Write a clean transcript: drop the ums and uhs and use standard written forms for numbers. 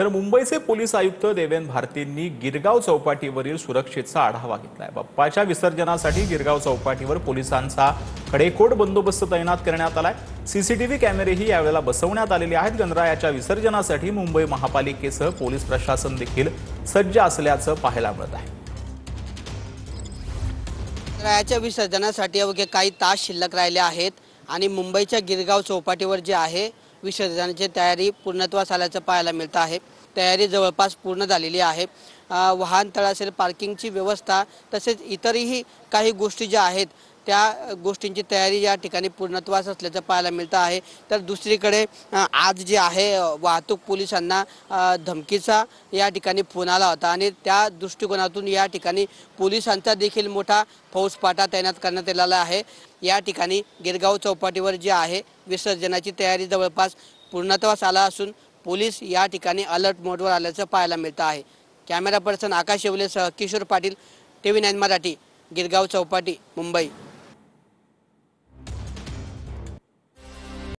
तर मुंबईचे पोलीस आयुक्त देवेंद्र भारतींनी गिरगाव चौपाटीवरील सुरक्षेचा आढावा घेतलाय। बाप्पाच्या विसर्जनासाठी गिरगाव चौपाटीवर पोलिसांचा कडेकोट बंदोबस्त तैनात करण्यात आलाय। सीसीटीव्ही कॅमेरेही यावेळेला बसवण्यात आलेले आहेत। गणरायाच्या विसर्जनासाठी मुंबई महापालिकेसह पोलीस प्रशासन देखील सज्ज असल्याचं पाहायला मिळत आहे। गणरायाच्या विसर्जनासाठी अवघे काही तास शिल्लक राहिले आहेत आणि मुंबईच्या गिरगाव चौपाटीवर जे आहे विसर्जनाची तयारी पूर्णत्वास आल्याचं पाहायला मिळतं आहे। तयारी जवळपास पूर्ण झालेली आहे। वाहनतळ असेल, पार्किंगची व्यवस्था तसेच इतरही काही गोष्टी ज्या आहेत त्या गोष्टींची तयारी या ठिकाणी पूर्णत्वास असल्याचं पाहायला मिळतं आहे। तर दुसरीकडे आज जे आहे वाहतूक पोलिसांना धमकीचा या ठिकाणी फोन आला होता आणि त्या दृष्टिकोनातून या ठिकाणी पोलिसांचा देखील मोठा फौजफाटा तैनात करण्यात आलेला आहे। या ठिकाणी गिरगाव चौपाटीवर जे आहे विसर्जनाची तयारी जवळपास पूर्णत्वास आला असून पोलीस या ठिकाणी अलर्ट मोडवर आल्याचं पाहायला मिळतं आहे। कॅमेरा पर्सन आकाश येवलेसह किशोर पाटील, TV9 मराठी, गिरगाव चौपाटी, मुंबई।